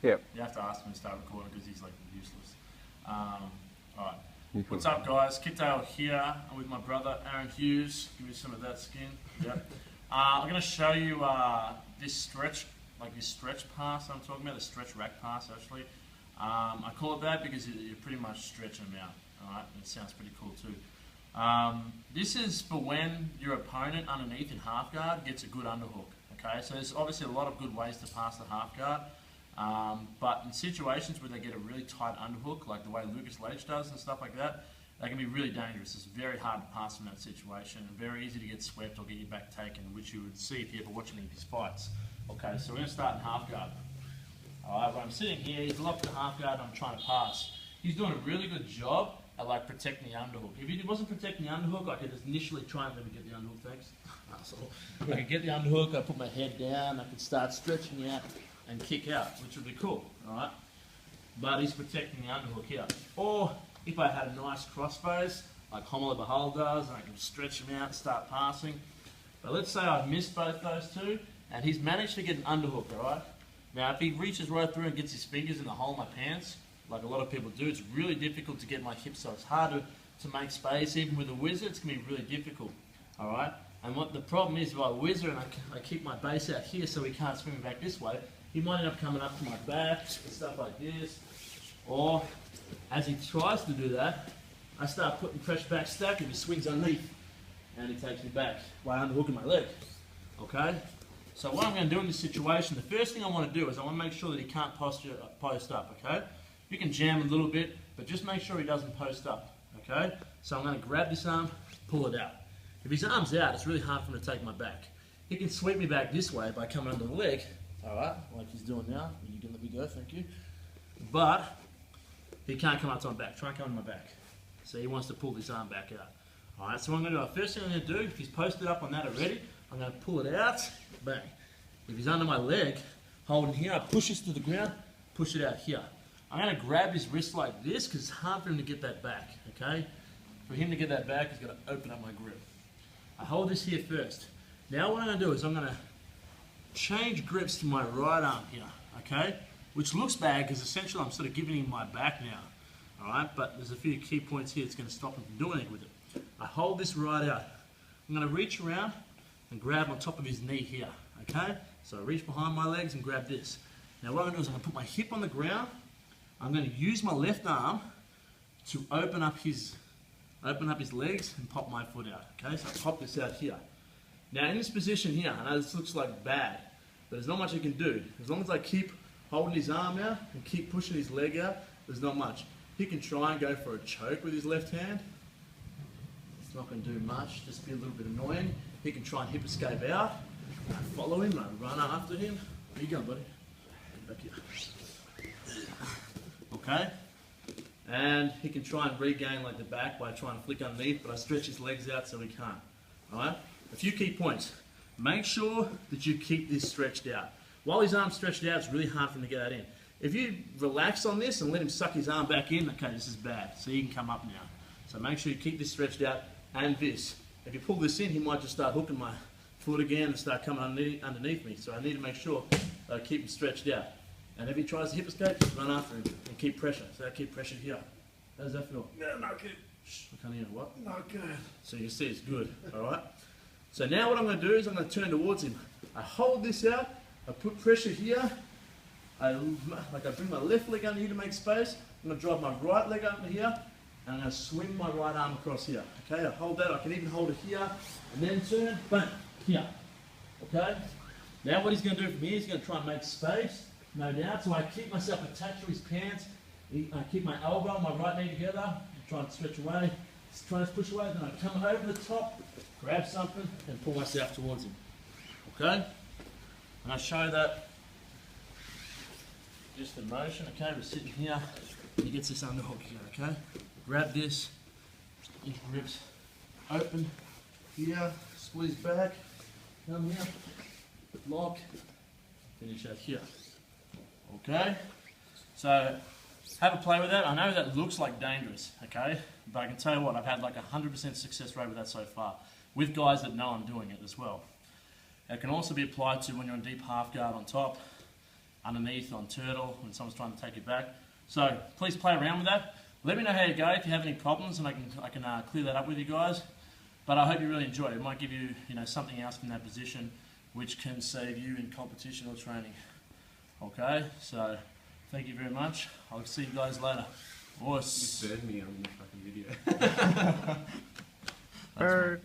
Yep. You have to ask him to start recording because he's like useless. Alright. What's up, guys? Kit Dale here. I'm with my brother Aaron Hughes. Give me some of that skin. Yep. I'm going to show you this stretch, like this stretch pass I'm talking about, the stretch rack pass actually. I call it that because you're pretty much stretching them out. Alright, and it sounds pretty cool too. This is for when your opponent underneath in half guard gets a good underhook. Okay, so there's obviously a lot of good ways to pass the half guard. But in situations where they get a really tight underhook, like the way Lucas Leitch does and stuff like that, they can be really dangerous. It's very hard to pass in that situation and very easy to get swept or get your back taken, which you would see if you ever watch any of his fights. Okay, so we're going to start in half guard. Alright, when I'm sitting here, he's locked in half guard and I'm trying to pass. He's doing a really good job at like protecting the underhook. If he wasn't protecting the underhook, I could initially try and let me get the underhook, thanks. I could get the underhook, I put my head down, I could start stretching out and kick out, which would be cool, alright? But he's protecting the underhook here. Or if I had a nice crossface, like Romulo Barral does, and I can stretch him out and start passing. But let's say I've missed both those two, and he's managed to get an underhook, alright? Now if he reaches right through and gets his fingers in the hole of my pants, like a lot of people do, it's really difficult to get my hips, so it's hard to make space. Even with a whizzer, it's going to be really difficult, alright? And what the problem is, if I whizzer and I keep my base out here so he can't swing back this way, he might end up coming up to my back and stuff like this. Or, as he tries to do that, I start putting pressure back stack and he swings underneath and he takes me back by underhooking my leg. Okay? So what I'm going to do in this situation, the first thing I want to do is I want to make sure that he can't post up, okay? You can jam a little bit, but just make sure he doesn't post up, okay? So I'm going to grab this arm, pull it out. If his arm's out, it's really hard for him to take my back. He can sweep me back this way by coming under the leg, alright, like he's doing now. You can let me go, thank you. But he can't come up to my back. Try and come to my back. So he wants to pull this arm back out. Alright, so what I'm going to do, the first thing I'm going to do, if he's posted up on that already, I'm going to pull it out, bang. If he's under my leg, holding here, I push this to the ground, push it out here. I'm going to grab his wrist like this because it's hard for him to get that back, okay? For him to get that back, he's got to open up my grip. I hold this here first. Now what I'm going to do is I'm going to change grips to my right arm here, okay? Which looks bad because essentially I'm sort of giving him my back now, alright? But there's a few key points here that's going to stop him from doing anything with it. I hold this right out. I'm going to reach around and grab on top of his knee here, okay? So I reach behind my legs and grab this. Now what I'm going to do is I'm going to put my hip on the ground. I'm going to use my left arm to open up his legs and pop my foot out, okay? So I pop this out here. Now in this position here, I know this looks like bad, but there's not much I can do. As long as I keep holding his arm out and keep pushing his leg out, there's not much. He can try and go for a choke with his left hand. It's not going to do much, just be a little bit annoying. He can try and hip escape out. I follow him, I run after him. Where you going, buddy? Get back here. Okay? And he can try and regain like the back by trying to flick underneath, but I stretch his legs out so he can't. Alright? A few key points. Make sure that you keep this stretched out. While his arm's stretched out, it's really hard for him to get that in. If you relax on this and let him suck his arm back in, okay, this is bad. So he can come up now. So make sure you keep this stretched out and this. If you pull this in, he might just start hooking my foot again and start coming underneath me. So I need to make sure that I keep him stretched out. And if he tries to hip escape, just run after him and keep pressure. So I keep pressure here. How does that feel? No, not good. Shh, I can't hear what? Not good. So you can see it's good, alright? So now what I'm going to do is I'm going to turn towards him. I hold this out, I put pressure here, I bring my left leg under here to make space, I'm going to drive my right leg under here, and I'm going to swing my right arm across here. Okay, I hold that, I can even hold it here, and then turn, bang, here. Okay? Now what he's going to do from here, he's going to try and make space, no doubt, so I keep myself attached to his pants, I keep my elbow and my right knee together, and try and stretch away, try to push away, then I come over the top, grab something, and pull myself towards him. Okay? And I show that just in motion, okay? We're sitting here, he gets this underhook here, okay? Grab this, his ribs open here, squeeze back, come here, lock, finish out here. Okay? So, have a play with that. I know that looks like dangerous, okay? But I can tell you what, I've had like 100% success rate with that so far, with guys that know I'm doing it as well. It can also be applied to when you're in deep half guard on top. underneath on turtle when someone's trying to take it back. So please play around with that. Let me know how you go if you have any problems, and I can clear that up with you guys. But I hope you really enjoy it. It might give you, something else from that position which can save you in competition or training. Okay, so thank you very much. I'll see you guys later. You burned me on the fucking video. Bird.